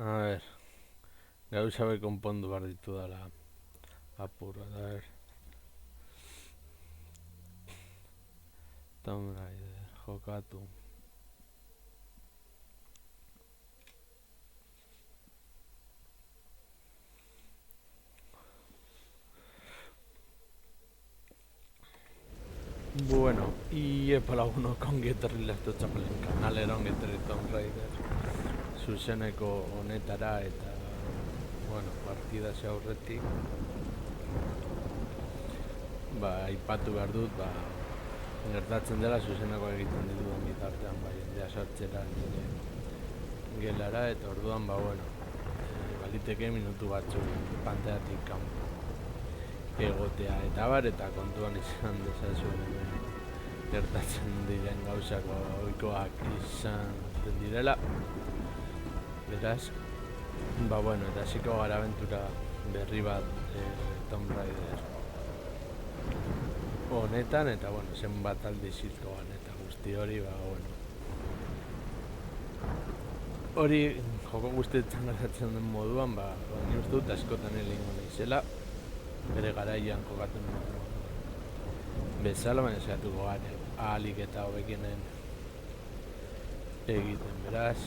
A ver, gauza be konpondu behar ditu dala apurra, a ver. Tomb Raider, jokatu. Bueno, y epala uno kongi etorri lehtu txapelen kanalera ongi etorri Tomb Raider zuzeneko honetara eta bueno, partida ze aurretik aipatu behar dut gertatzen dela zuzeneko egiten ditudan bitartean jendea sartzera nire gelara eta orduan bueno, baliteke minutu batzu pantailatik kanpo egotea eta eta kontuan izan dezazuen gertatzen diren gauzak ohikoak izan direla. Beraz, bueno, eta hasiko gara abentura berri bat Tomb Raider honetan eta bueno, zenbat aldiz hilkoan eta guzti hori, bueno. Hori joko guztietan gertatzen den moduan, ni uste dut askotan egingo naizela, bere garaian jokatzen bezala, baina saiatuko gara ahalik eta hobekinen egiten, beraz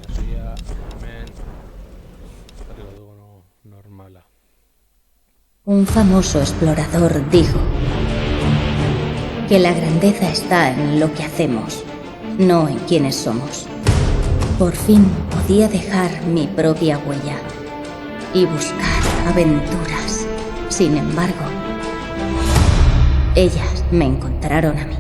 herria hemen jarriko dugu normala. Un famoso explorador dijo que la grandeza está en lo que hacemos, no en quiénes somos. Por fin podía dejar mi propia huella y buscar aventuras. Sin embargo, ellas me encontraron a mí.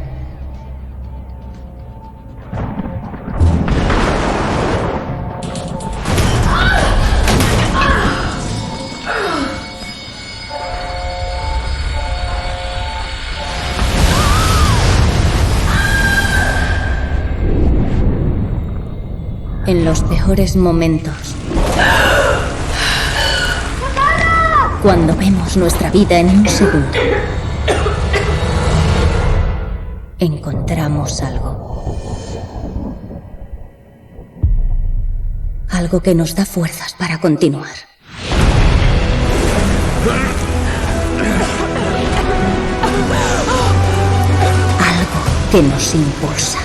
En los peores momentos, cuando vemos nuestra vida en un segundo, encontramos algo que nos da fuerzas para continuar. Algo que nos impulsa.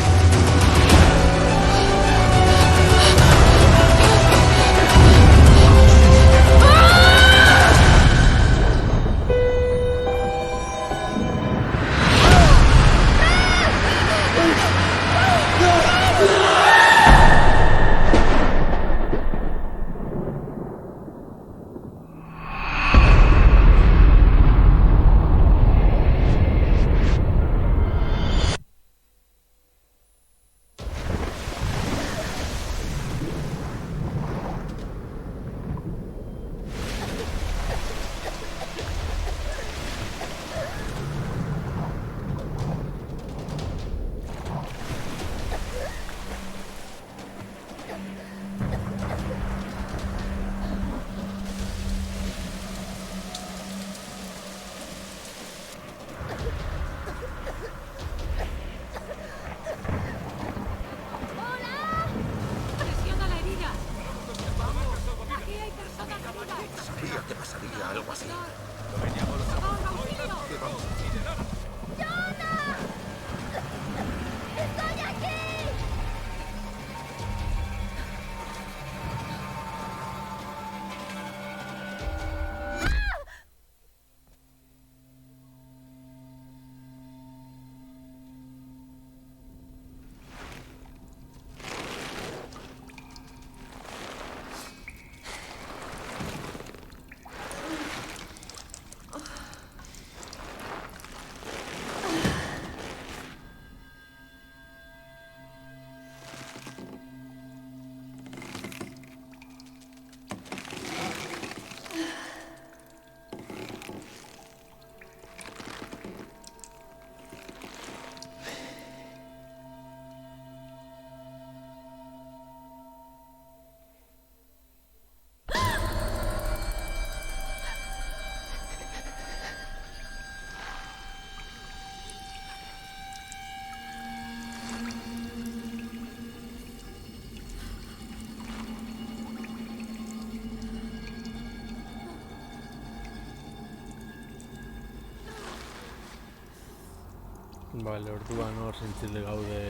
Bale, orduan hor zintzile gaude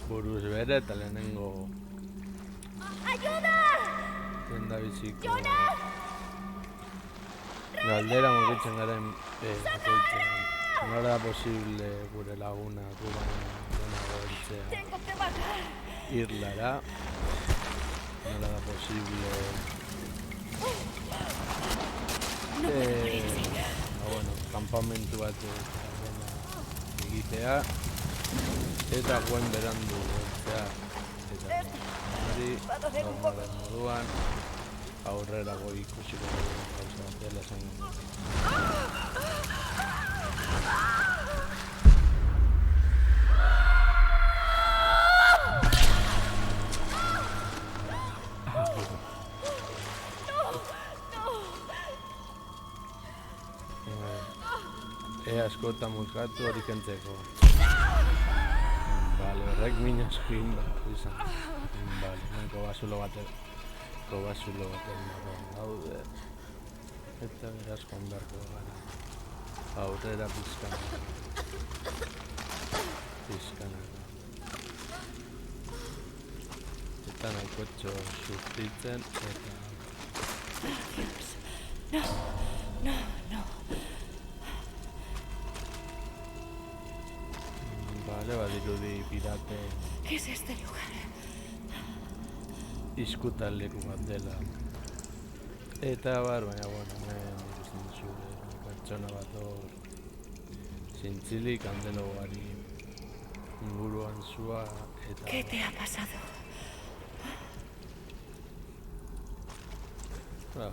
buruz bere eta lehenengo denda biziko galdera mugitzen garen bakoitzean. Nola da posible gure laguna gubana heltzea Irlara? Nola da posible kampamentu bat egitea eta guen berandu heltzea eta hori normalen moduan aurrerago ikusiko dugu gauza bat dela esan genuen. Askota muzkatu hori kentzeko. Bale, horrek min asko izan. Bale, kobazulo baten daude. Eta beraz joan beharko gara. Aurrera pizkanaka. Eta nahikotxo sufritzen eta... No. Vale, badirudi pirate... ¿Qué es este lugar? Izkutan leku bat dela. Eta baina, hemen ikusten zure pertsona bat hor zintzilik handeloari inguruan zua eta... ¿Qué te ha pasado?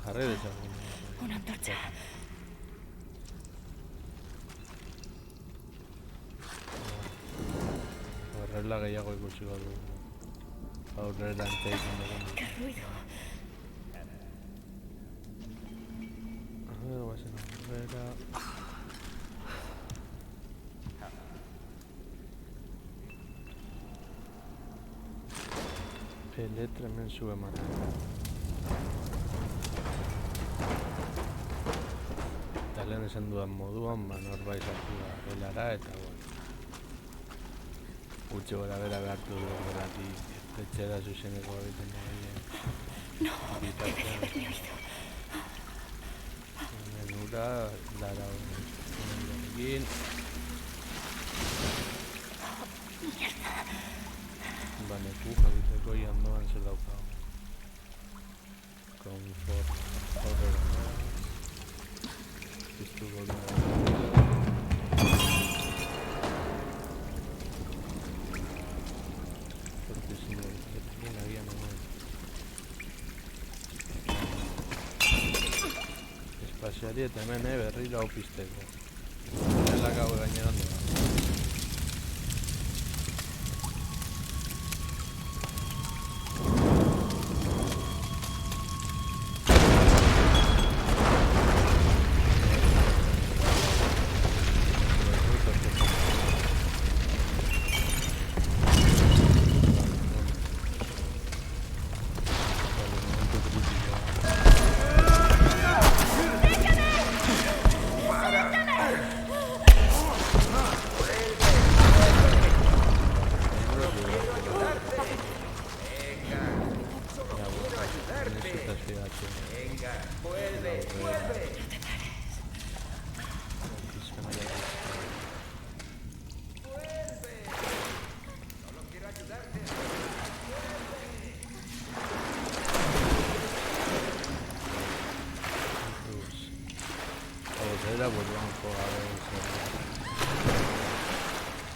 Jarri dezagun. Una antorcha. Horrela gehiago ikusiko dugu. Aurrera anteikin dugu. ¡Qué ruido! Guazen aurrera... Letra hemen zu ematen. Eta lehen esan dudan moduan, norbait sartu da belara eta gutxi gora bera behartu du horregatik etxera zuzeneko egiten dagoen. No, debe de haberme oído. Hemen ura, lara horrekin. Mierda. Baneku jabiteko iandoan zer daukago. Confort horrela. Piztu gora. Espasiari eta hemen berriro hau pizteko. Helak hau gaineran doa.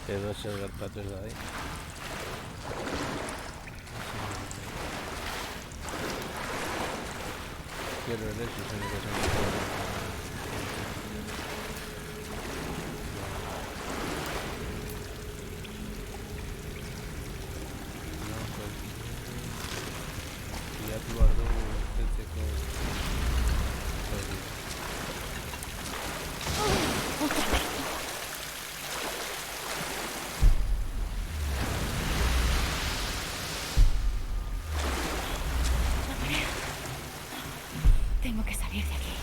Edo zer gertatu ez da di. Gero ere zuzeneko zen. Bilatu behar dugu urtetzeko hori. Tengo que salir de aquí.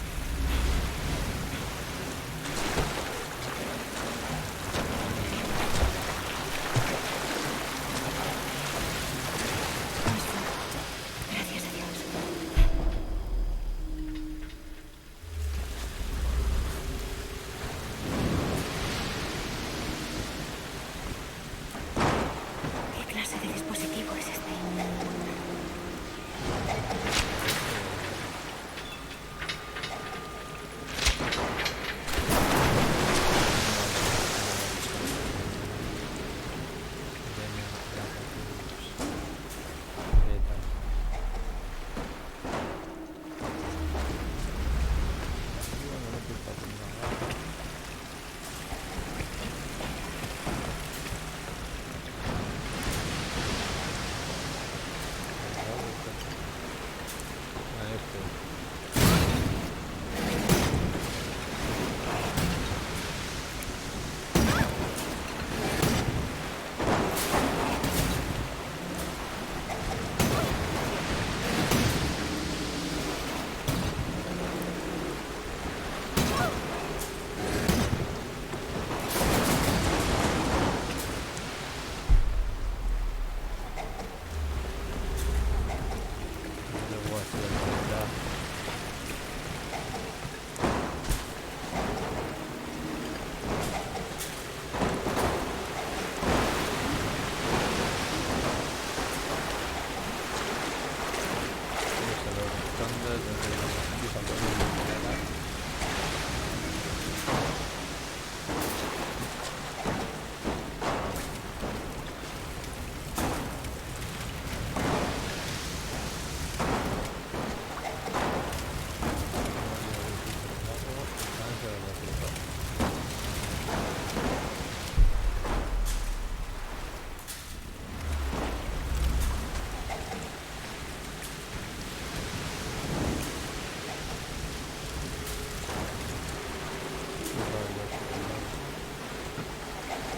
empieza a poner una cara.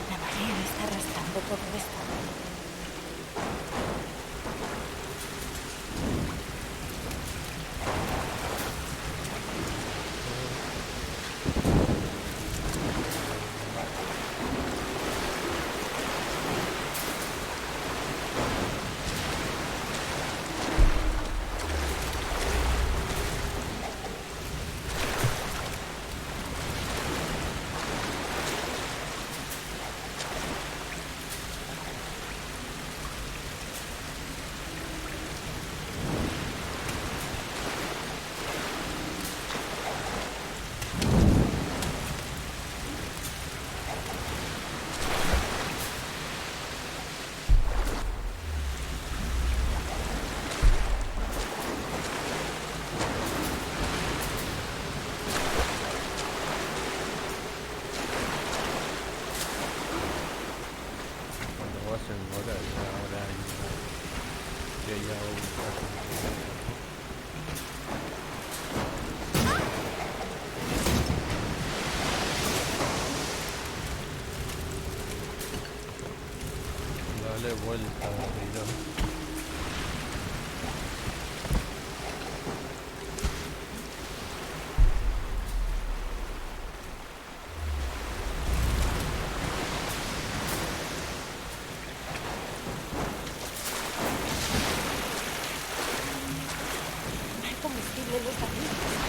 La marea está arrastrando todo esto. Cuando vas en hora, ahora que ya dale vuelta, Rirón. Hay combustible en los barriles.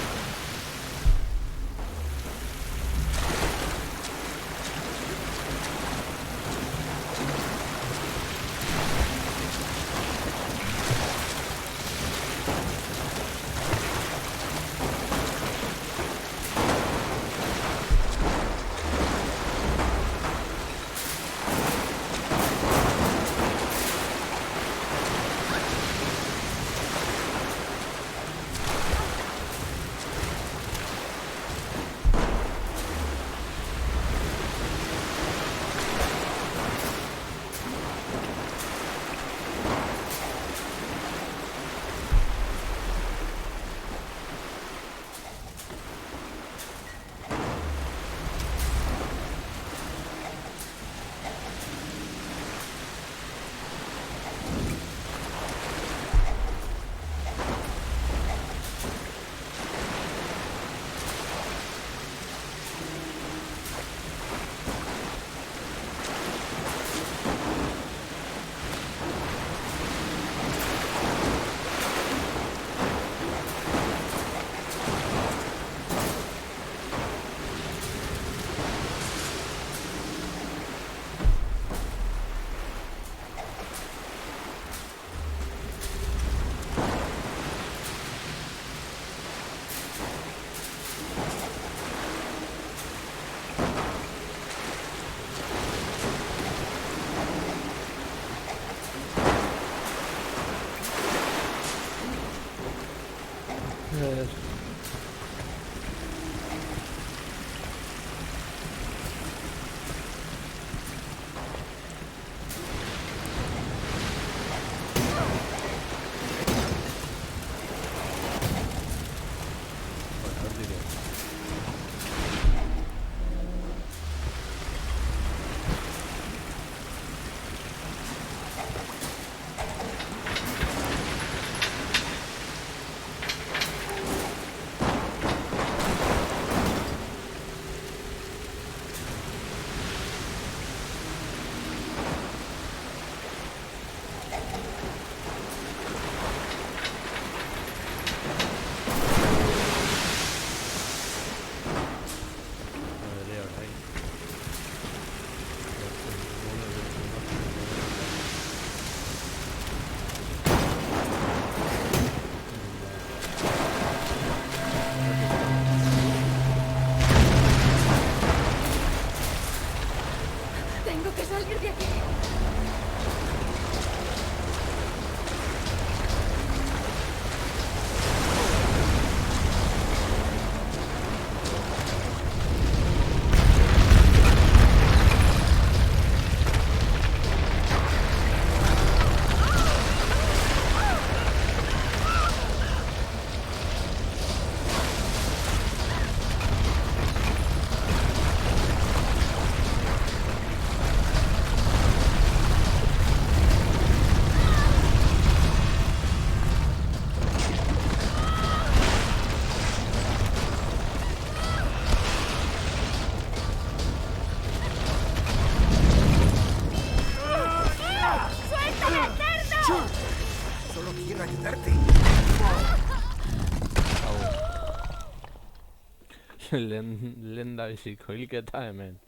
Lenda biziko hilketa hemen.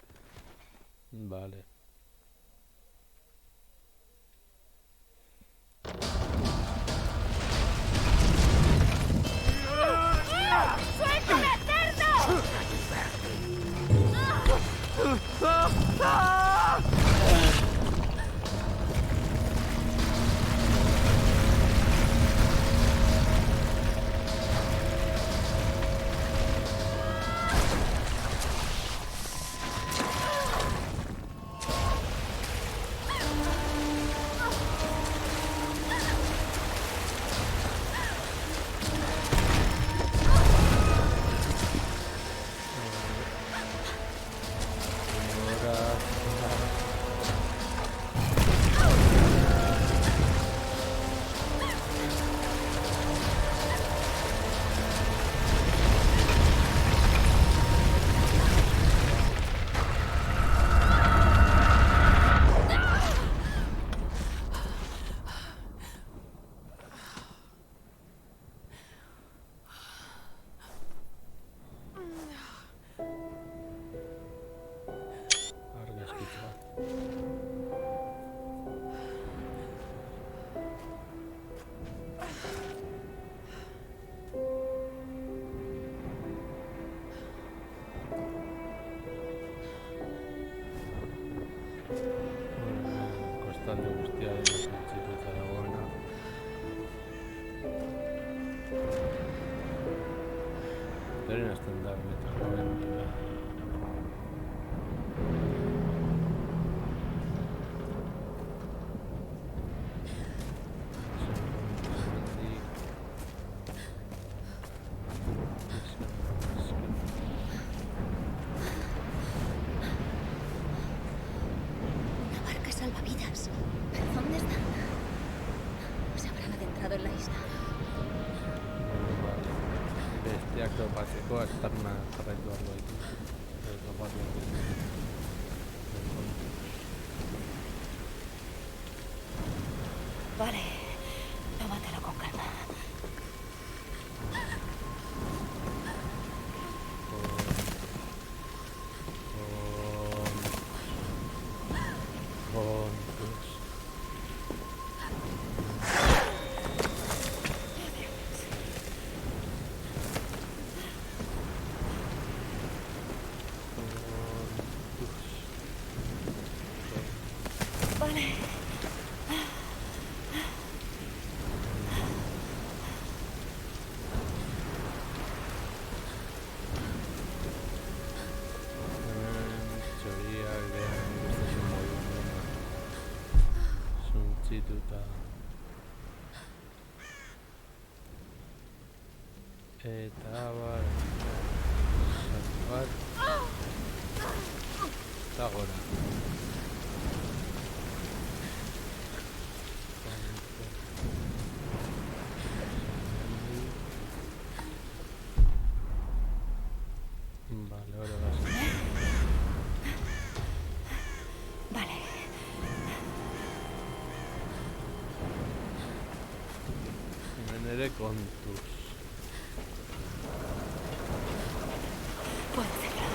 Vale. Argazkitze bat. Kostalde guztiaren suntsituta dagoena. Deberían hasten da metro aventura. La barca salvavidas. ¿Pero dónde está? Se habrán adentrado en la isla. Bestiak topatzeko aztarna jarraitu behar baitu. Topatu Vale, tómatelo con calma. Vale. Teoria idean beste modu suntsituta. Eta bar bat eta gora. Vale, ahora vas. Vale. Hemen ere kontuz. Puedo hacerlo.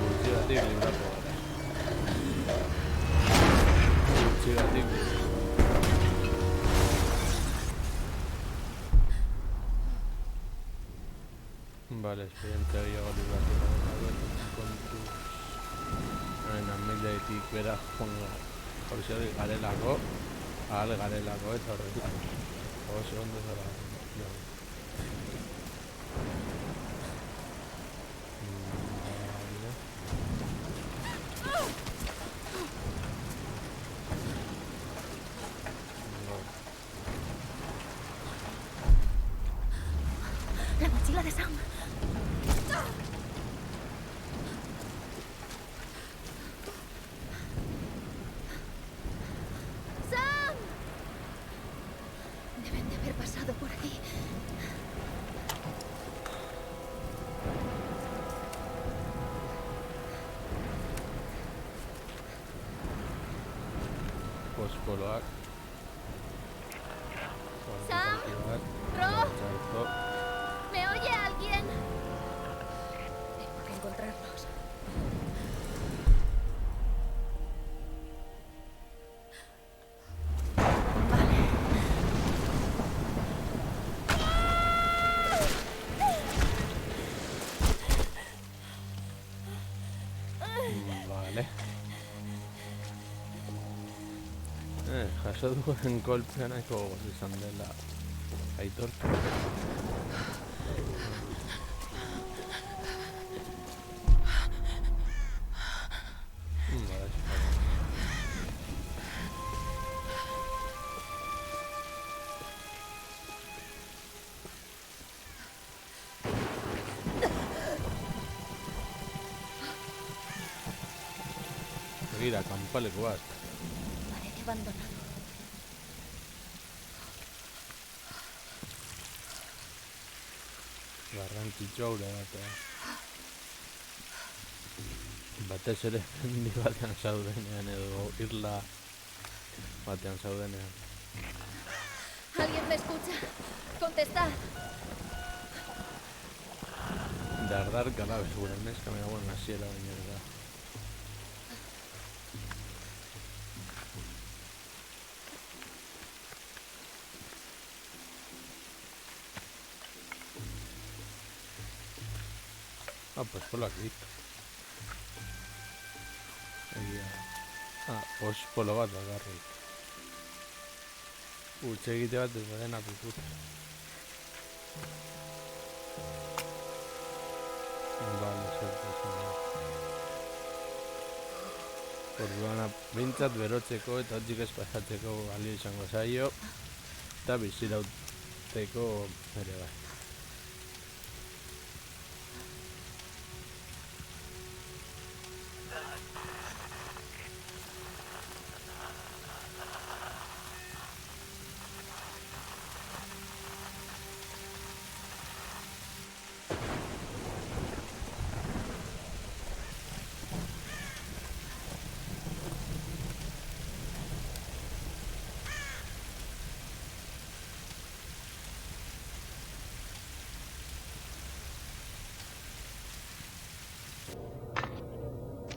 Gutxigatik libratu gara. Gutxigatik vale, esperientzia gehiago libratu gara. Kontuz. Amildaitik bera joango. Hori garelako. Ahal garelako eta horretan. Oso ondo zara. La mochila de Sam. pospoloak. Sam, Ro, ¿me oye alguien? Tengo que encontrarlos. Vale. Jaso duen kolpea nahiko gozo izan dela aitortu. Begira, kanpaleku bat. Parece abandonado. Garrantzitsua ura batea. Batez ere mendi batean zaudenean edo irla batean zaudenean. ¿Alguien me escucha? Contestad. Dardar galabe segura neska me dagoen hasiera baina da. Pues polak dik. Pospolo bat bakarrik. Utxe egite bat ez badena puput. Vale, zertu. Orduan, bintzat berotzeko eta hotzik ez pasatzeko balio izango zaio. Eta bizirauteko ere bai.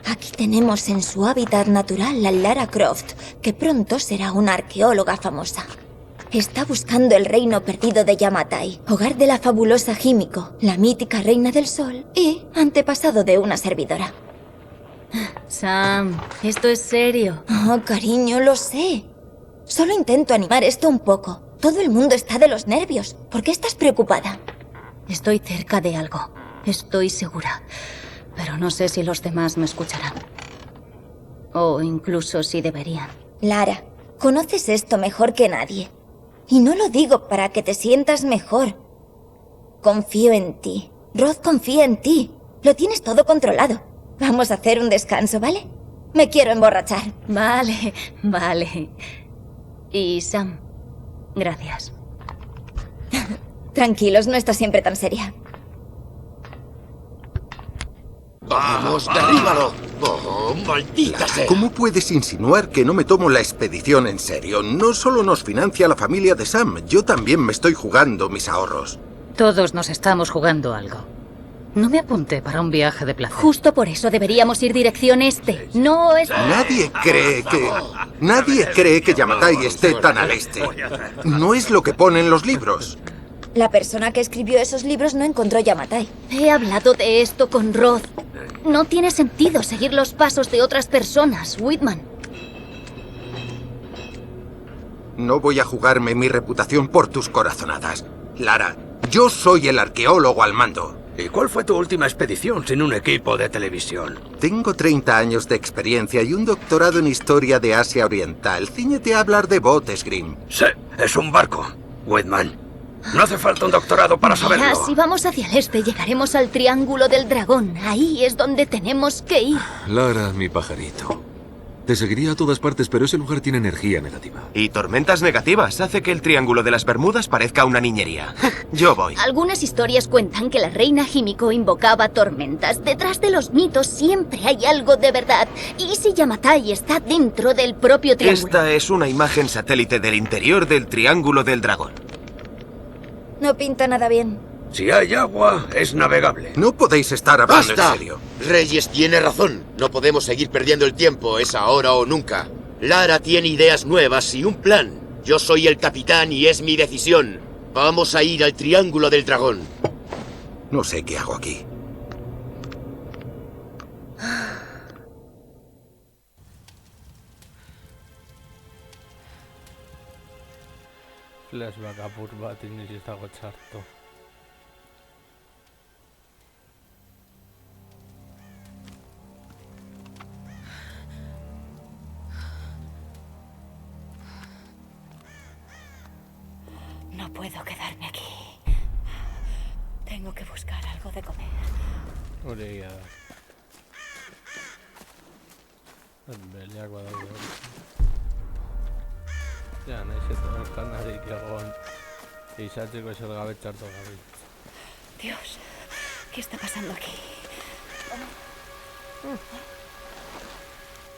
Aquí tenemos en su hábitat natural a Lara Croft, que pronto será una arqueóloga famosa. Está buscando el reino perdido de Yamatai, hogar de la fabulosa Himiko, la mítica reina del sol y antepasado de una servidora. Sam, esto es serio. Oh, cariño, lo sé. Solo intento animar esto un poco. Todo el mundo está de los nervios. ¿Por qué estás preocupada? Estoy cerca de algo. Estoy segura. Pero no sé si los demás me escucharán. O incluso si deberían. Lara, conoces esto mejor que nadie. Y no lo digo para que te sientas mejor. Confío en ti. Roth confía en ti. Lo tienes todo controlado. Vamos a hacer un descanso, ¿vale? Me quiero emborrachar. Vale, vale. Y Sam, gracias. Tranquilos, no está siempre tan seria. ¡Vamos, derríbalo! ¡Oh, maldita sea! ¿Cómo puedes insinuar que no me tomo la expedición en serio? No solo nos financia la familia de Sam, yo también me estoy jugando mis ahorros. Todos nos estamos jugando algo. No me apunté para un viaje de placer. Justo por eso deberíamos ir dirección este. No es... Nadie cree que Yamatai esté tan al este. No es lo que pone en los libros. La persona que escribió esos libros no encontró Yamatai. He hablado de esto con Roth. No tiene sentido seguir los pasos de otras personas, Whitman. No voy a jugarme mi reputación por tus corazonadas. Lara, yo soy el arqueólogo al mando. ¿Y cuál fue tu última expedición sin un equipo de televisión? Tengo 30 años de experiencia y un doctorado en historia de Asia Oriental. Cíñete a hablar de botes, Grimm. Sí, es un barco, Whitman. No hace falta un doctorado para saberlo. Mira, si vamos hacia el este, llegaremos al Triángulo del Dragón. Ahí es donde tenemos que ir. Lara, mi pajarito. Te seguiría a todas partes, pero ese lugar tiene energía negativa. Y tormentas negativas hace que el Triángulo de las Bermudas parezca una niñería. Yo voy. Algunas historias cuentan que la reina Himiko invocaba tormentas. Detrás de los mitos siempre hay algo de verdad. ¿Y si Yamatai está dentro del propio triángulo? Esta es una imagen satélite del interior del Triángulo del Dragón. No pinta nada bien. Si hay agua, es navegable. No podéis estar hablando ¡Basta! en serio. Reyes tiene razón. No podemos seguir perdiendo el tiempo. Es ahora o nunca. Lara tiene ideas nuevas y un plan. Yo soy el capitán y es mi decisión. Vamos a ir al Triángulo del Dragón. No sé qué hago aquí. Flashback apur bat inoiz ez dago txarto. No puedo quedarme aquí. Tengo que buscar algo de comer. Hori egia da. Beliakoa daude hori. Ja, nahiz eta janarik egon izatzeko ezer gabe txarto gabe. Dios, ¿qué está pasando aquí?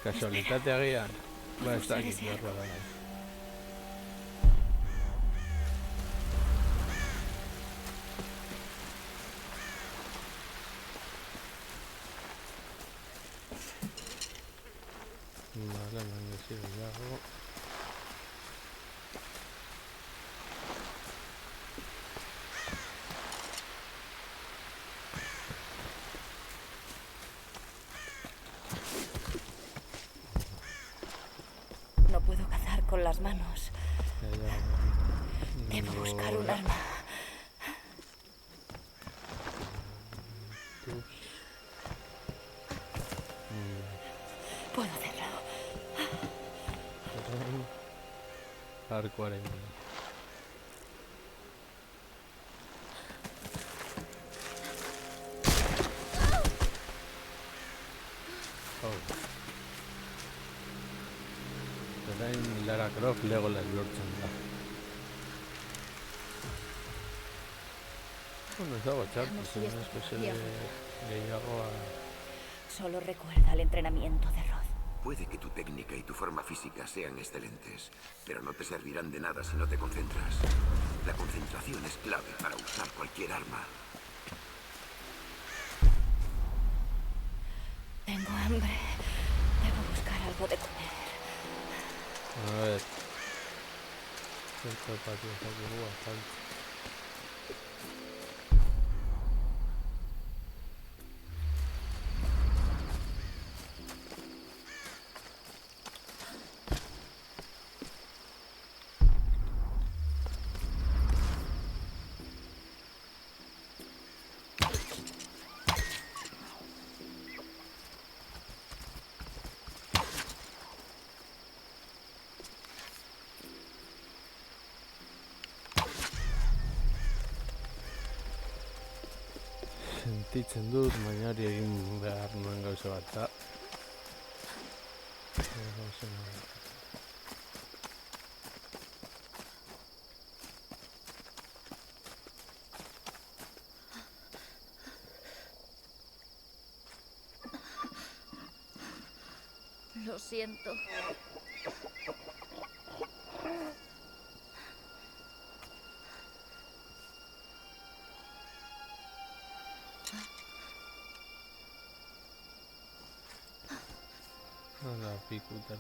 Kasualitatea gian. Ba, ez dakit Gustaría behar bada nahi. Vale, me han decidido algo. No puedo cazar con las manos. Debo buscar un arma. Puedo hacerlo. Hardcore. Orain Lara Croft Legolas lortzen da. Bueno, ez dago txartu, zen espeziale gehiagoa. Solo recuerda el entrenamiento de Roth. Puede que tu técnica y tu forma física sean excelentes, pero no te servirán de nada si no te concentras. La concentración es clave para usar cualquier arma. Tengo hambre. Debo buscar algo de comer. A ver. Esto patio está aquí bastante. Sentitzen dut, mainari egin behar nuen gauza bat da. Lo siento. Hala, pikutara.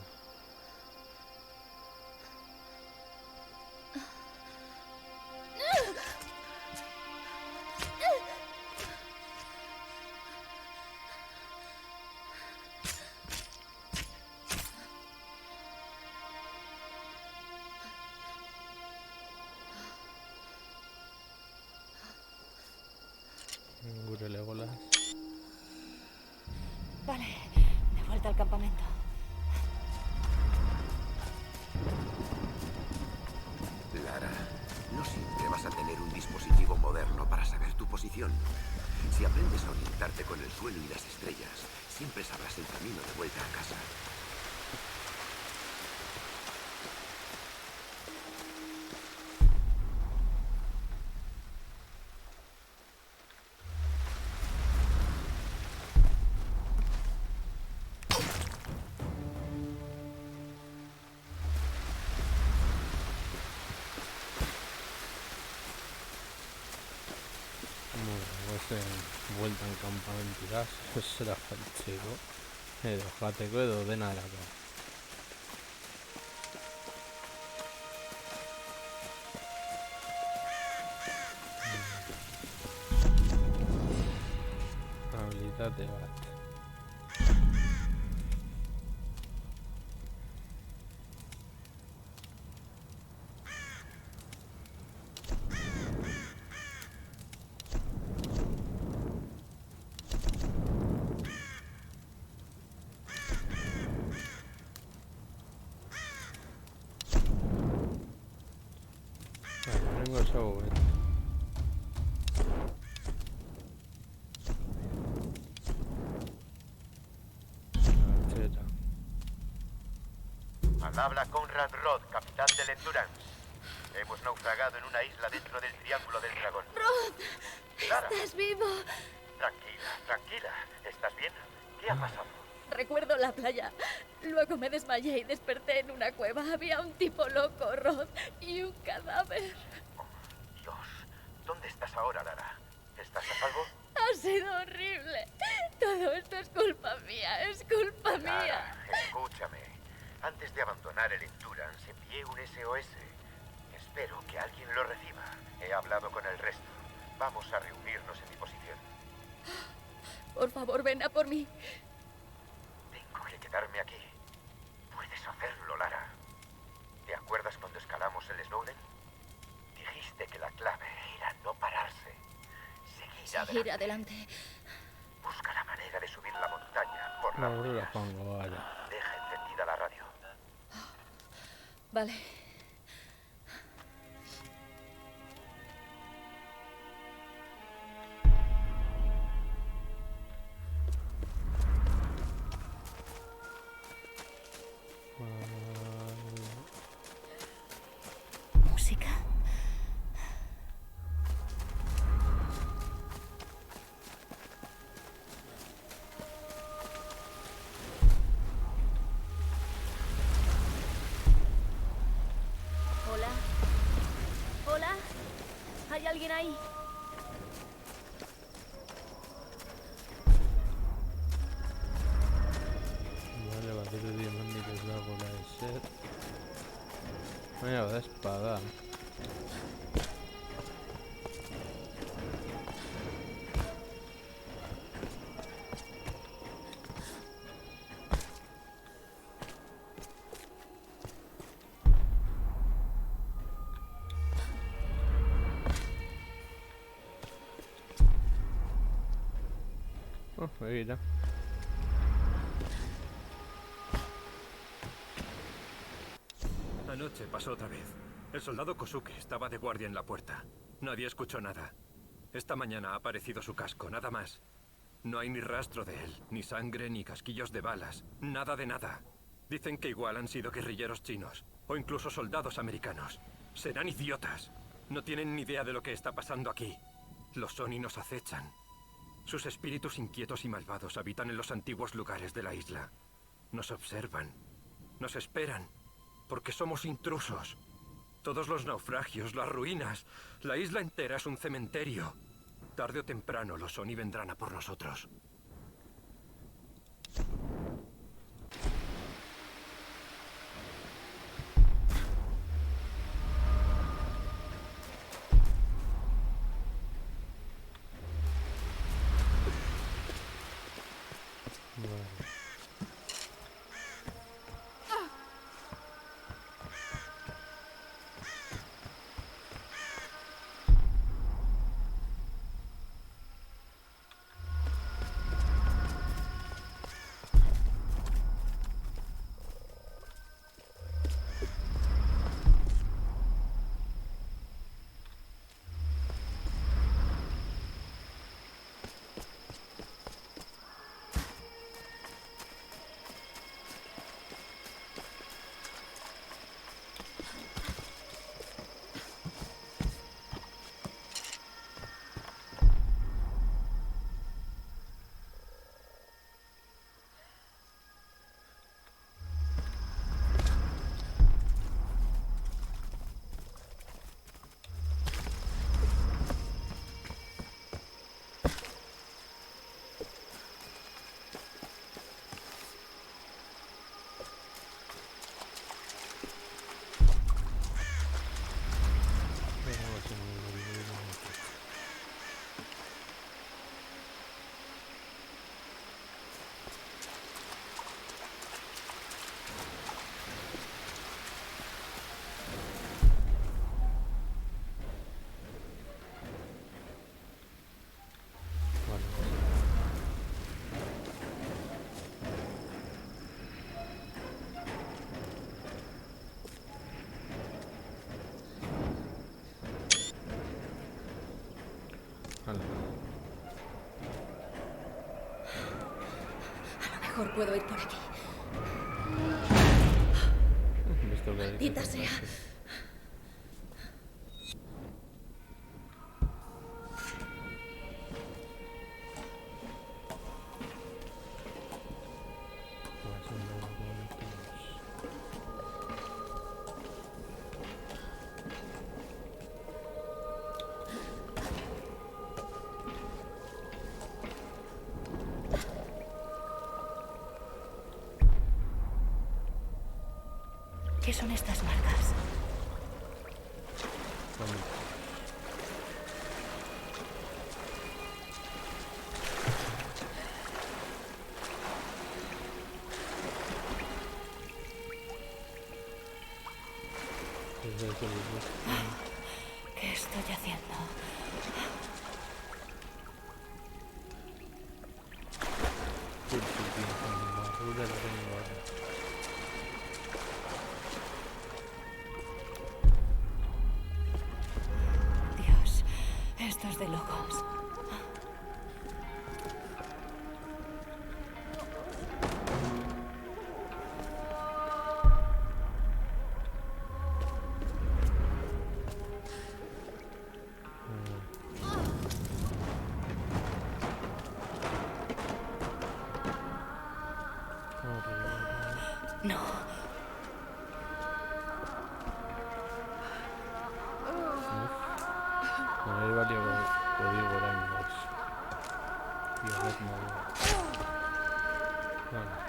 Gure Legolas. Vale, de vuelta al campamento. Lara, no siempre vas a tener un dispositivo moderno para saber tu posición. Si aprendes a orientarte con el suelo y las estrellas, siempre sabrás el camino de vuelta a casa. bueltan kanpamentura, zera jartzeko, edo jateko edo dena erako. Habilitate bat. Tengo esa bobeta. Cheta. Al habla Conrad Roth, capitán del Endurance. Hemos naufragado en una isla dentro del Triángulo del Dragón. Roth, Lara, ¿estás vivo? tranquila, tranquila. ¿Estás bien? ¿Qué ha pasado? Recuerdo la playa. Luego me desmayé y desperté en una cueva. Había un tipo loco, Roth, y un cadáver. Dios, ¿dónde estás ahora, Lara? ¿Estás a salvo? Ha sido horrible. Todo esto es culpa mía, es culpa mía. Lara, escúchame. Antes de abandonar el Endurance, envié un SOS. Espero que alguien lo reciba. He hablado con el resto. Vamos a reunirnos en mi posición. Por favor, ven a por mí. Tengo que quedarme aquí. Puedes hacerlo, Lara. ¿Te acuerdas cuando escalamos el Snowden? Dijiste que la clave era no pararse. Seguir adelante. Busca la manera de subir la montaña por la No, ruina. la pongo, vaya. Deja encendida la radio. Vale. ¿Música? Hola. Hola. ¿Hay alguien ahí? Vale, bateri diamantik ez dagoela ezer. Baina bada espada. Oh, begira. Anoche pasó otra vez. El soldado Kosuke estaba de guardia en la puerta. Nadie escuchó nada. Esta mañana ha aparecido su casco, nada más. No hay ni rastro de él, ni sangre, ni casquillos de balas. Nada de nada. Dicen que igual han sido guerrilleros chinos, o incluso soldados americanos. Serán idiotas. No tienen ni idea de lo que está pasando aquí. Los Oni nos acechan. Sus espíritus inquietos y malvados habitan en los antiguos lugares de la isla. Nos observan. Nos esperan. Porque somos intrusos. Todos los naufragios, las ruinas, la isla entera es un cementerio. Tarde o temprano los Oni vendrán a por nosotros. mejor puedo ir por aquí. Visto que Maldita sea. ¿Qué son estas marcas? ¿Qué estoy haciendo? Dios, esto es de locos. No. Ahí valió código Rainbows. Y el red no. Vale.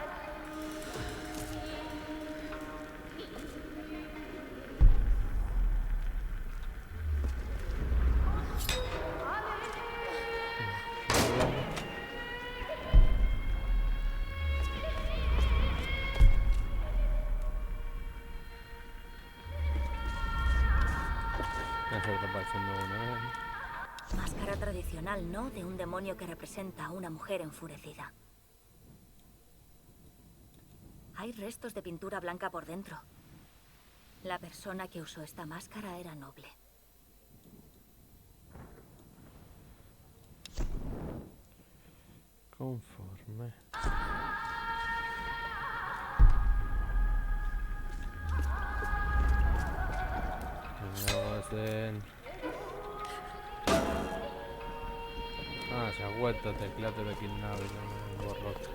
Máscara tradicional, ¿no? De un demonio que representa a una mujer enfurecida. Hay restos de pintura blanca por dentro. La persona que usó esta máscara era noble. Conforme. Se ha vuelto el teclado de Kidnap y lo hemos roto.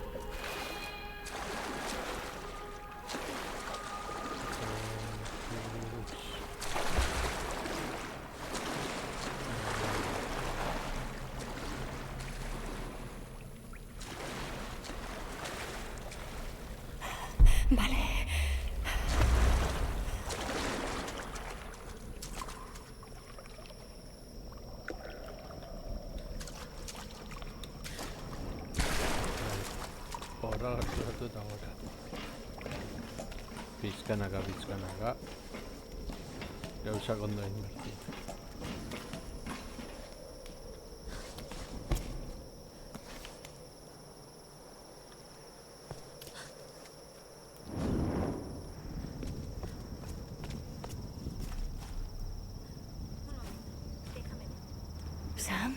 Vale. Ahora pizkanaka gauza ondo invertido. Sam.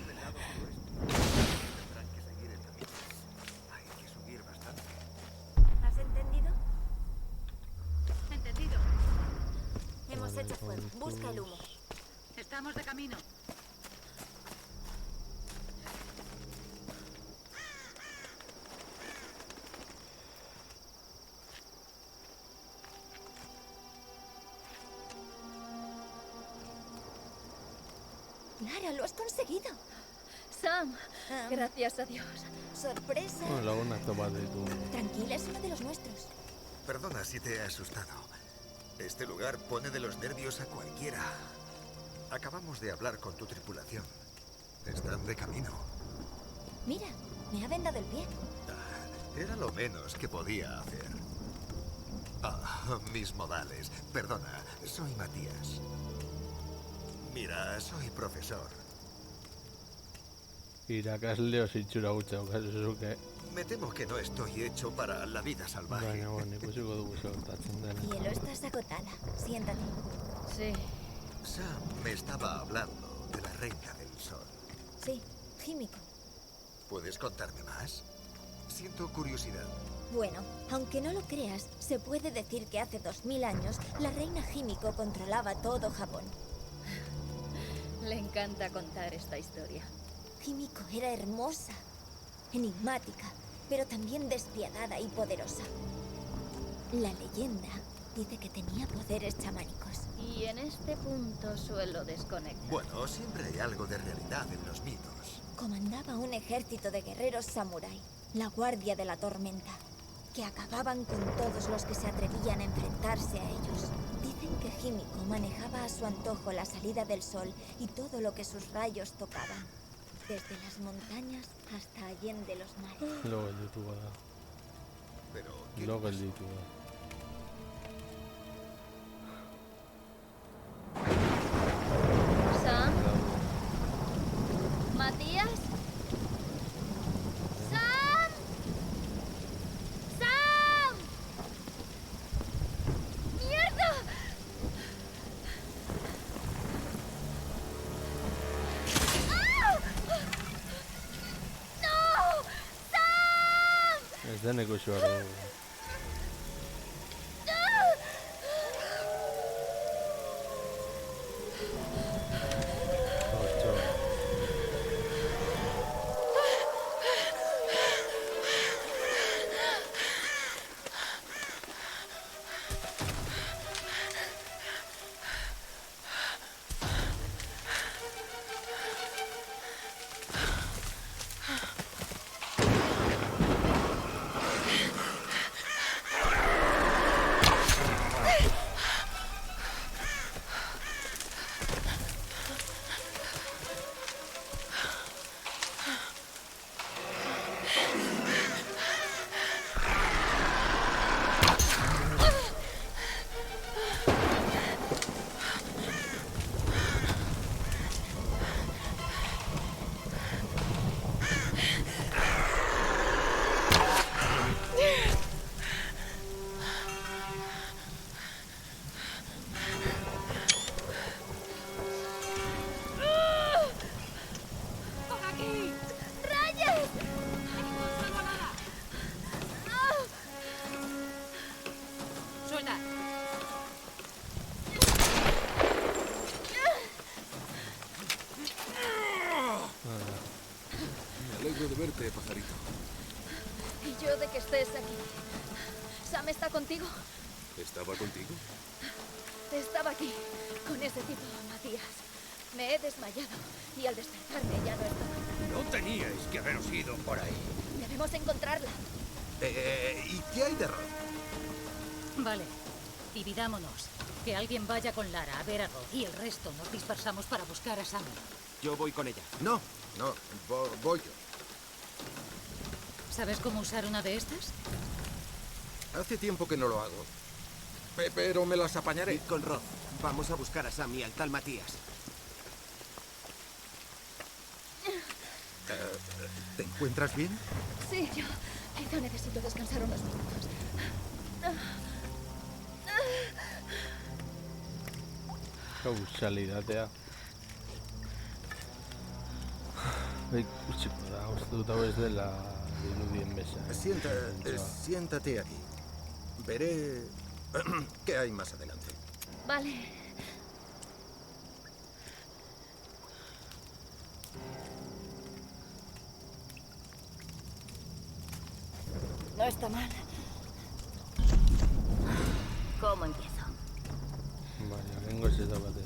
¿Has entendido? Entendido. Hemos hecho fuego. Busca el humo. Estamos de camino. Lara, lo has conseguido. Sam, gracias a Dios. Sorpresa. Bueno, luego una toma de tu... Tranquila, es uno de los nuestros. Perdona si te he asustado. Este lugar pone de los nervios a cualquiera. Acabamos de hablar con tu tripulación. Están de camino. Mira, me ha vendado el pie. Era lo menos que podía hacer. Mis modales. Perdona, soy Matías. Mira, soy profesor. Irakasleo zitxura gutxa okazuzuke. Me temo que no estoy hecho para la vida salvaje. Baina, bueno, ikusiko dugu segurtatzen dena. Hielo, estás agotada. Siéntate. Sí. Sam me estaba hablando de la Reina del Sol. Sí, Himiko. ¿Puedes contarme más? siento curiosidad. Bueno, aunque no lo creas, se puede decir que hace 2000 años la reina Himiko controlaba todo Japón. Le encanta contar esta historia. Himiko era hermosa, enigmática, pero también despiadada y poderosa. La leyenda dice que tenía poderes chamánicos. Y en este punto suelo desconectar. Bueno, siempre hay algo de realidad en los mitos. Comandaba un ejército de guerreros samurái, la Guardia de la Tormenta, que acababan con todos los que se atrevían a enfrentarse a ellos. Dicen que Himiko manejaba a su antojo la salida del sol y todo lo que sus rayos tocaban, desde las montañas hasta allende los mares. Luego el youtuber. Pero, Luego el youtuber. ¿Sam? ¿Matías? ¡Sam! ¡Sam! ¡Mierda! ¡Ah! ¡No! ¡Sam! Es de negocio. De verte, pajarito. Y yo de que estés aquí. ¿Sam está contigo? ¿Estaba contigo? Estaba aquí, con ese tipo, Matías. Me he desmayado y al despertarme ya no estaba. No teníais que haberos ido por ahí. Debemos encontrarla. ¿Y qué hay de Rod? Vale, dividámonos. Que alguien vaya con Lara a ver a Rod y el resto nos dispersamos para buscar a Sam. Yo voy con ella. No, voy yo. ¿Sabes cómo usar una de estas? Hace tiempo que no lo hago. Pero me las apañaré. Id con Rod. Vamos a buscar a Sam y al tal Matías. ¿Te encuentras bien? Sí, yo necesito descansar unos minutos. Causalidad. Udało la mesa. Siéntate aquí. Veré qué hay más adelante. Vale. No está mal. ¿Cómo empiezo? Vale, vengo ese debate.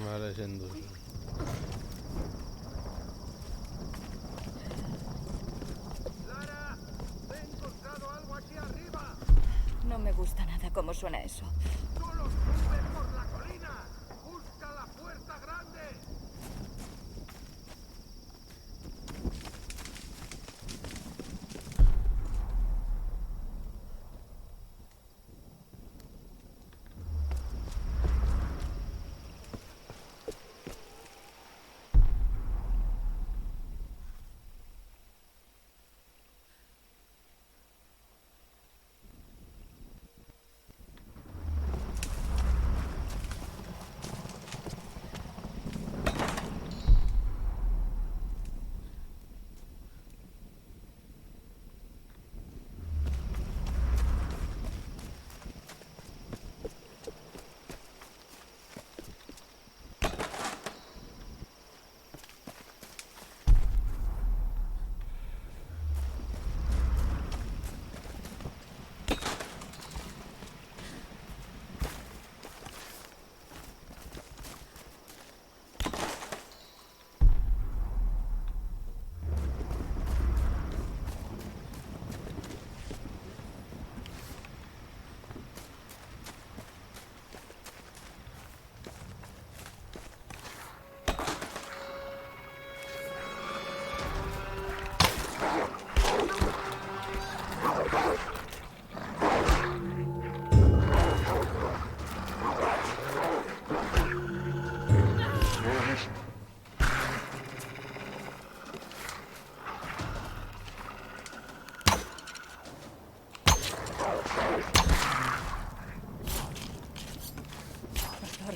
Vale, siendo. cómo suena eso.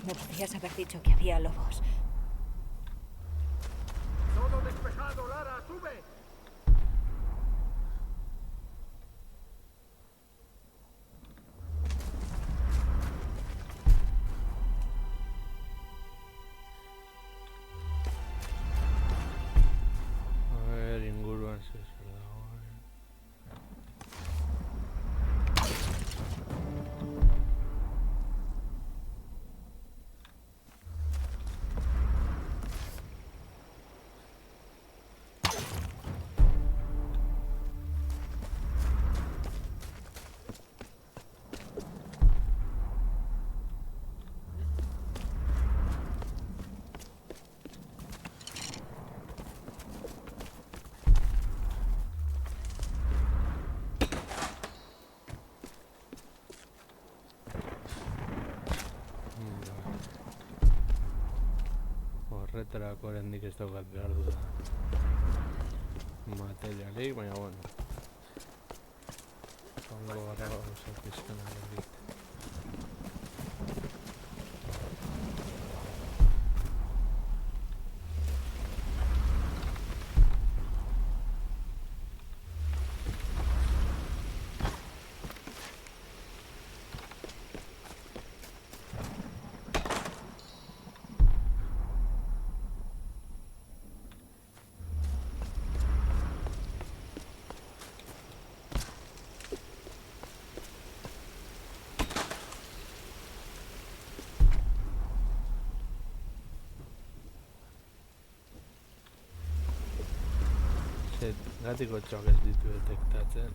Me podrías haber dicho que había lobos. Todo despejado, Lara, sube. A ver, inguruan se horretarako oraindik ez daukat behar duda materialik, baina bueno joango gara gauza pizkan agerrik. Gatiko txok ez ditu detektatzen.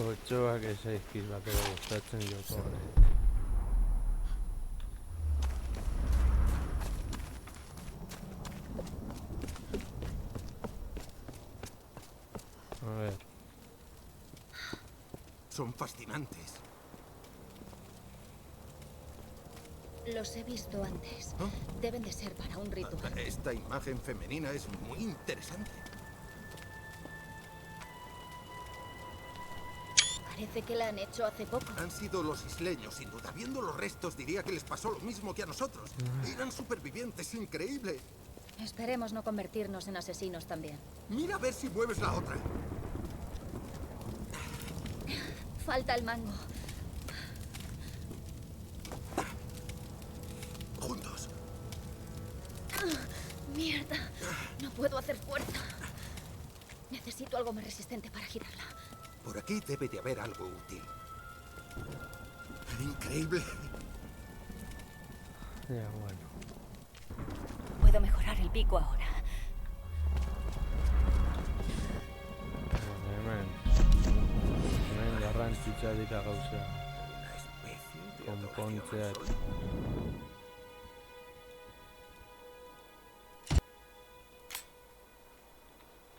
Otxoak ez zaizkiz batera gustatzen joko honek. A ver. Son fascinantes. Los he visto antes. Deben de ser para un ritual. Esta imagen femenina es muy interesante. Parece que la han hecho hace poco. Han sido los isleños, sin duda. Viendo los restos, diría que les pasó lo mismo que a nosotros. Eran supervivientes, increíble. Esperemos no convertirnos en asesinos también. Mira a ver si mueves la otra. Falta el mango. Juntos. Mierda. No puedo hacer fuerza. Necesito algo más resistente para girarla. Por aquí debe de haber algo útil. Increíble. Ya, bueno. Puedo mejorar el pico ahora. Hemen garrantzitsua dira gauza. Konpontzeak.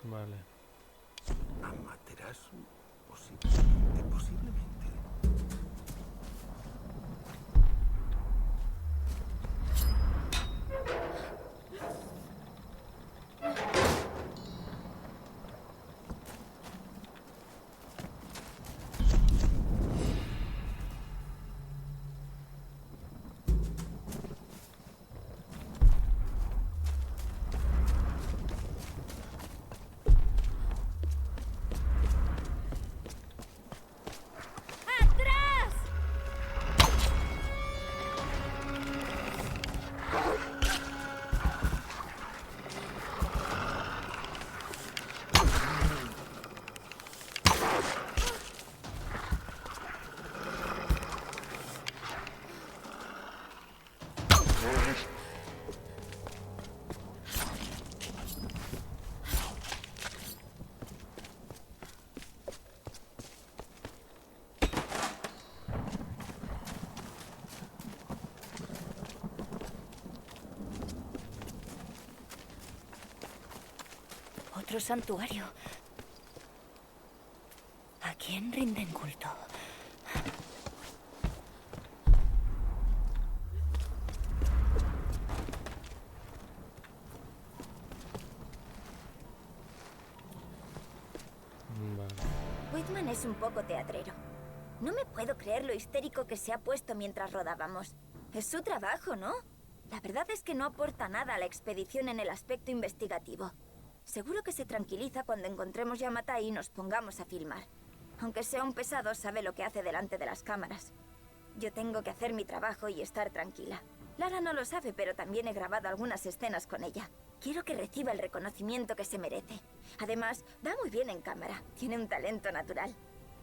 Vale. Amaterasu, posiblemente. Otro santuario. ¿A quién rinden culto? Whitman es un poco teatrero. No me puedo creer lo histérico que se ha puesto mientras rodábamos. Es su trabajo, ¿no? La verdad es que no aporta nada a la expedición en el aspecto investigativo. Seguro que se tranquiliza cuando encontremos Yamatai y nos pongamos a filmar. Aunque sea un pesado, sabe lo que hace delante de las cámaras. Yo tengo que hacer mi trabajo y estar tranquila. Lara no lo sabe, pero también he grabado algunas escenas con ella. Quiero que reciba el reconocimiento que se merece. Además, va muy bien en cámara. Tiene un talento natural.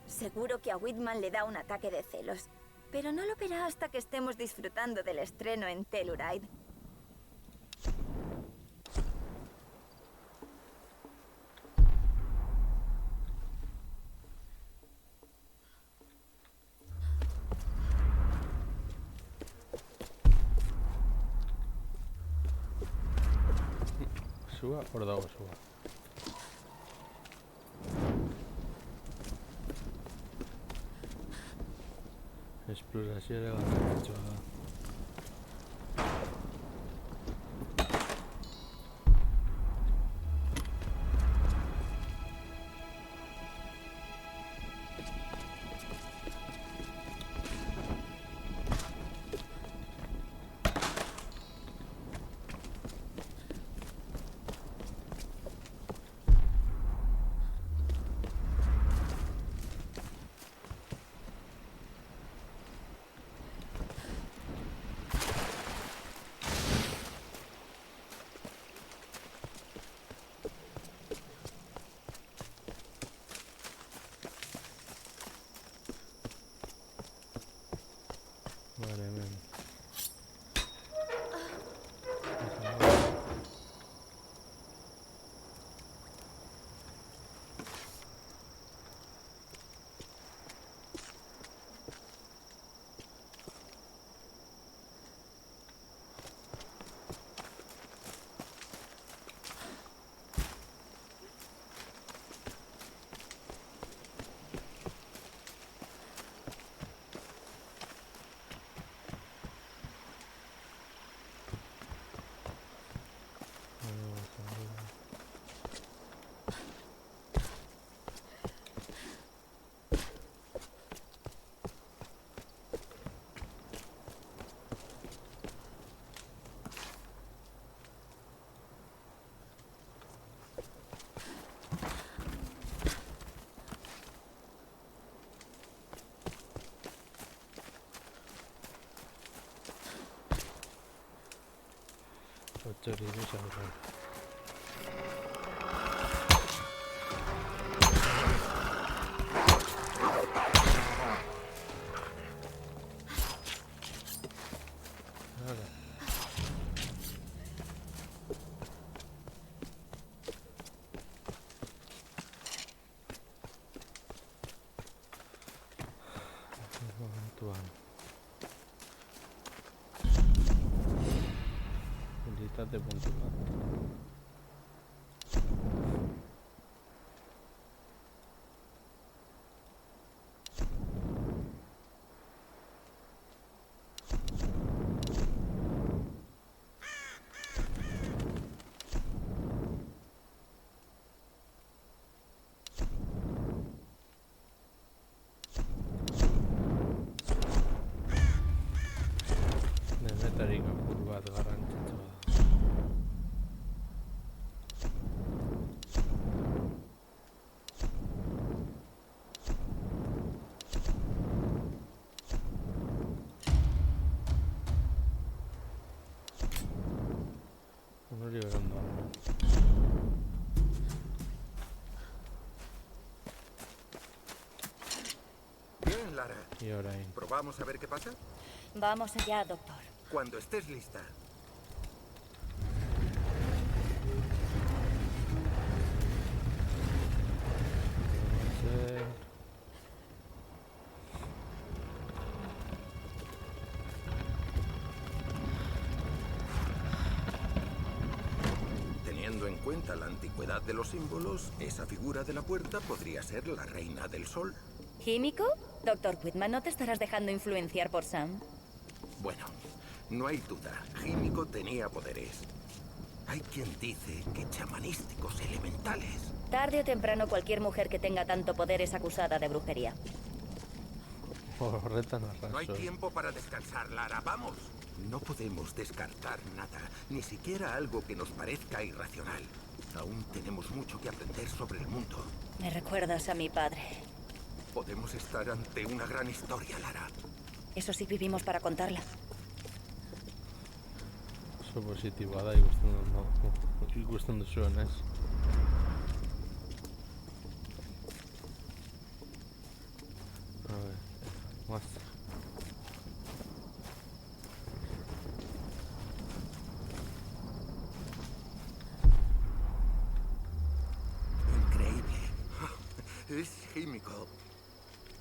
Seguro que a Whitman le da un ataque de celos. Pero no lo verá hasta que estemos disfrutando del estreno en Telluride. Suba, hor dago suba. Esplorazio ere garrantzitsua da. 8 heridos ahora. De punto. Demetariko apur bat garrantzitsua da. Bien, Lara. Y ahora ahí. ¿Probamos a ver qué pasa? Vamos allá, doctor. Cuando estés lista. Teniendo en cuenta la antigüedad de los símbolos, esa figura de la puerta podría ser la reina del sol. ¿Químico? Doctor Whitman, ¿no te estarás dejando influenciar por Sam? Bueno, no hay duda. Químico tenía poderes. Hay quien dice que chamanísticos elementales. Tarde o temprano cualquier mujer que tenga tanto poder es acusada de brujería. No hay tiempo para descansar, Lara. ¡Vamos! No podemos descartar nada, ni siquiera algo que nos parezca irracional. Aún tenemos mucho que aprender sobre el mundo. Me recuerdas a mi padre. Podemos estar ante una gran historia, Lara. Eso sí, vivimos para contarla. Oso positiboa da ikusten duzuenez. A ver, más. Increíble. Es químico.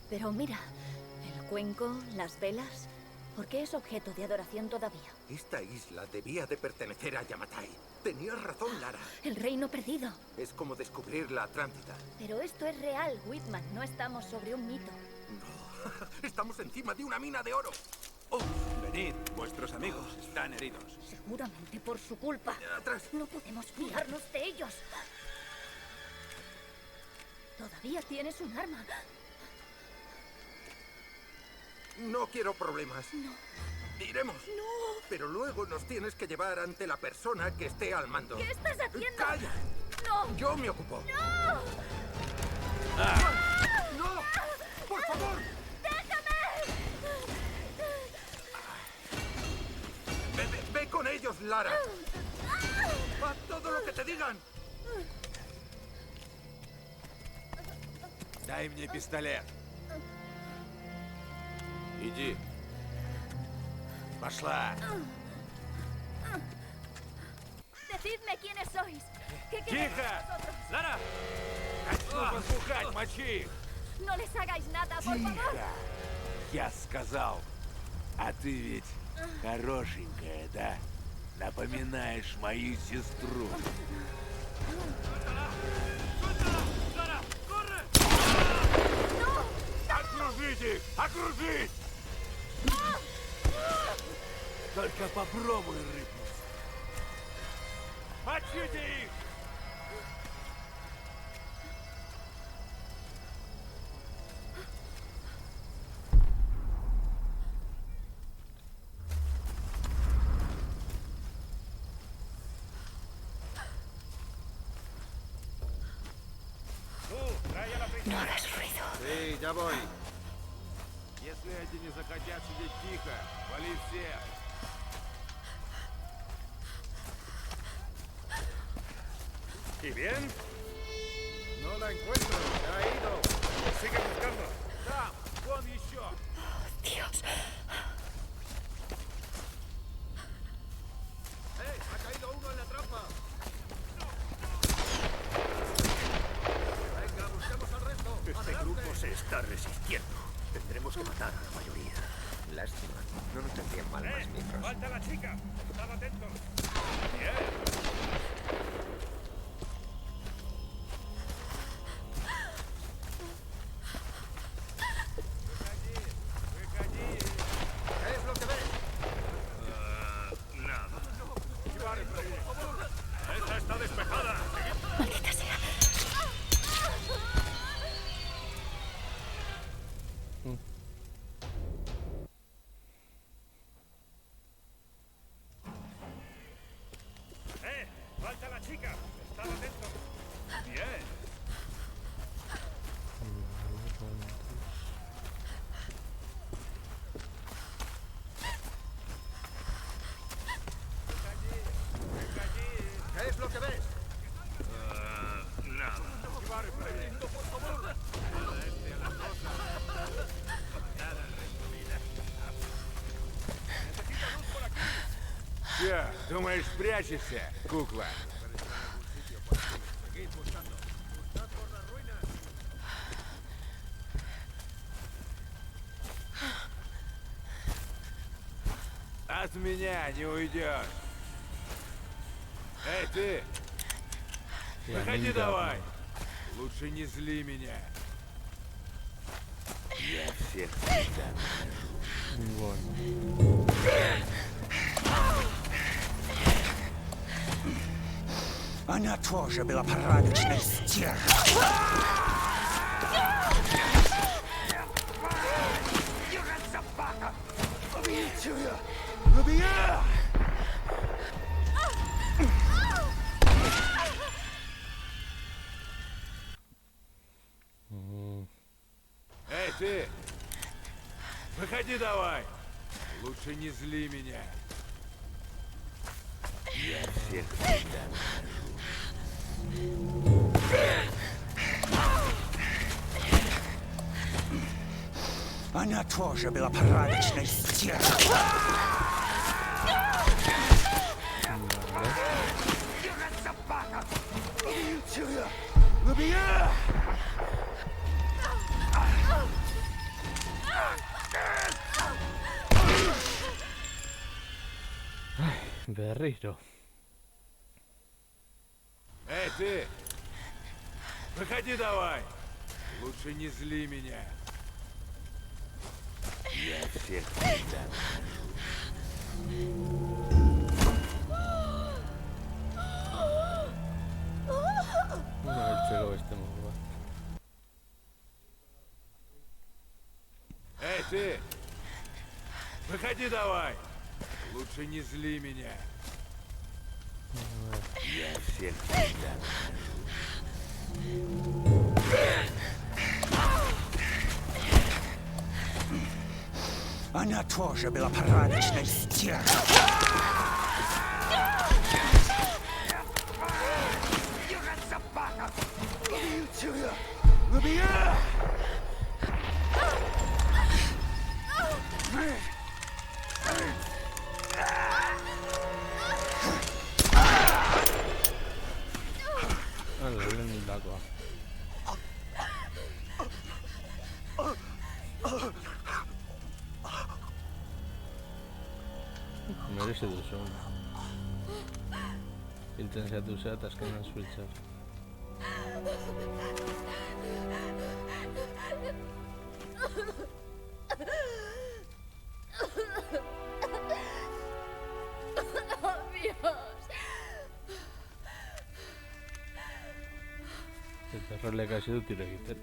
Pero mira, el cuenco, las velas... ¿Por qué es objeto de adoración todavía? Esta isla debía de pertenecer a Yamatai. Tenías razón, Lara. El reino perdido. Es como descubrir la Atlántida. Pero esto es real, Whitman. No estamos sobre un mito. No, estamos encima de una mina de oro. Oh, venid, vuestros amigos están heridos. Seguramente por su culpa. Atrás. No podemos fiarnos de ellos. Todavía tienes un arma. No quiero problemas. No. Iremos. No. Pero luego nos tienes que llevar ante la persona que esté al mando. ¿Qué estás haciendo? ¡Calla! No. Yo me ocupo. ¡No! ¡No! ¡Por favor! ¡Déjame! Ve con ellos, Lara. Haz todo lo que te digan. Дай мне пистолет. Иди. Пошла. Decidme quiénes sois. ¿Qué queréis Тихо! de nosotros? Лара! Начну возбухать, мочи их! No les hagáis nada, por favor. Тихо! Я сказал. А ты ведь хорошенькая, да? Напоминаешь мою сестру. Окружить их! Окружить! Только попробуй рыпнуть. Мочите их! No hagas ruido. Sí, ya voy. Если эти не захотят сидеть тихо, вали всех. ¿Y bien? No la encuentro. Se ha ido. Sigue buscando. Там, вон еще. Dios. Ha caído uno en la trampa. Venga, busquemos al resto. Este grupo se está resistiendo. Tendremos que matar a la mayoría. Lástima. No nos tendrían mal más miembros. ¡Falta la chica! ¡Estad atentos! ¡Bien! ¿Qué es lo que ves? Nada. ¡Esa está despejada! Maldita sea. ¡Falta la chica! ¡Estad atentos! ¡Bien! ¿Qué es lo que ves? Nada. Por favor. Че, думаешь, спрячешься, кукла? От меня не уйдешь. Эй, ты! Выходи давай! Лучше не зли меня. Я всех всегда. Она тоже была порядочной стервой. собака! Убейте ее! Убей! Эй, ты! Выходи давай! Лучше не зли меня. Я всех всегда. Она тоже была порядочной стервой. собака! Убейте ее! Убей! Berriro. Эй, ты! Выходи давай! Лучше не зли меня. Я всех всегда. No, el chelo este muy guay. Эй, ты! Выходи давай! Лучше не зли меня. Я всех всегда. Она тоже была порядочной стервой. собака! Убейте ее! Убей! Allora, nel lago. Merece duzun. Hiltzen duzea eta azkenan zuitzak. Dios. Eta errolek hasi dut tiro egiten.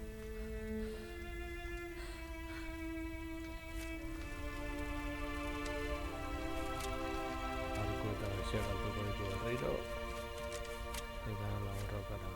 Arko eta beziak altuko ditu berriro. Eta la horrokara.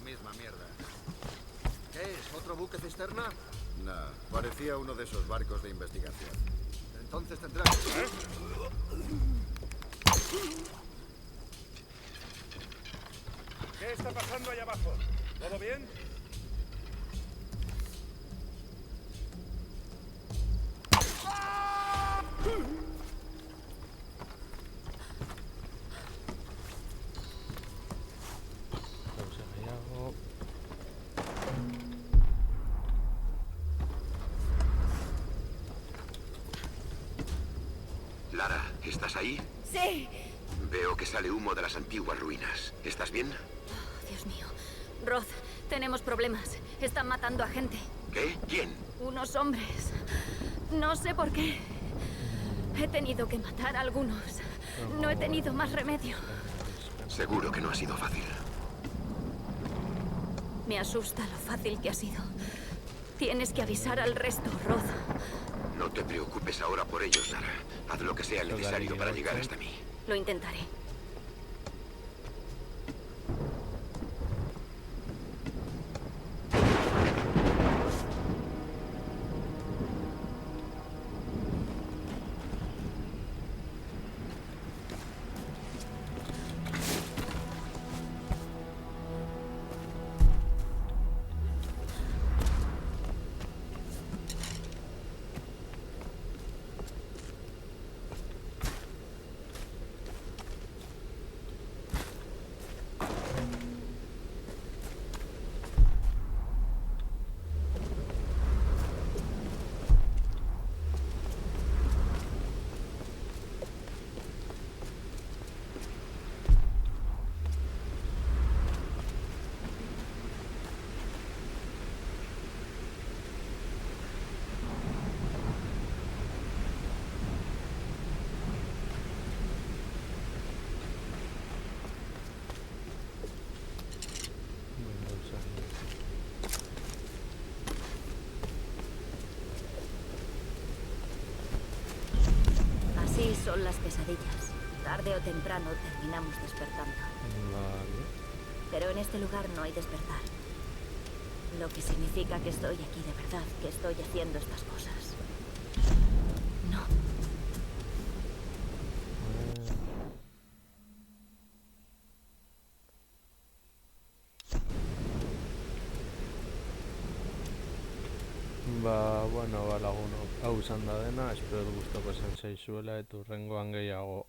misma mierda. ¿Qué es? ¿Otro buque cisterna? No, parecía uno de esos barcos de investigación. Entonces tendrás... ¿Qué está pasando allá abajo? ¿Todo bien? Pausa ahí hago. Lara, ¿estás ahí? Sí. Veo que sale humo de las antiguas ruinas. ¿Estás bien? Dios mío. Roth, tenemos problemas. Están matando a gente. ¿Qué? ¿Quién? Unos hombres. No sé por qué. He tenido que matar a algunos. No he tenido más remedio. Seguro que no ha sido fácil. Me asusta lo fácil que ha sido. Tienes que avisar al resto, Roth. No te preocupes ahora por ellos, Lara. Haz lo que sea necesario para llegar hasta mí. Lo intentaré. Así son las pesadillas. Tarde o temprano terminamos despertando. Vale. Pero en este lugar no hay despertar. Lo que significa que estoy aquí de verdad, que estoy haciendo estas cosas. No. Bueno, laguno, hau izan da dena, espero gustoko zen zaizuela, eta hurrengoan gehiago.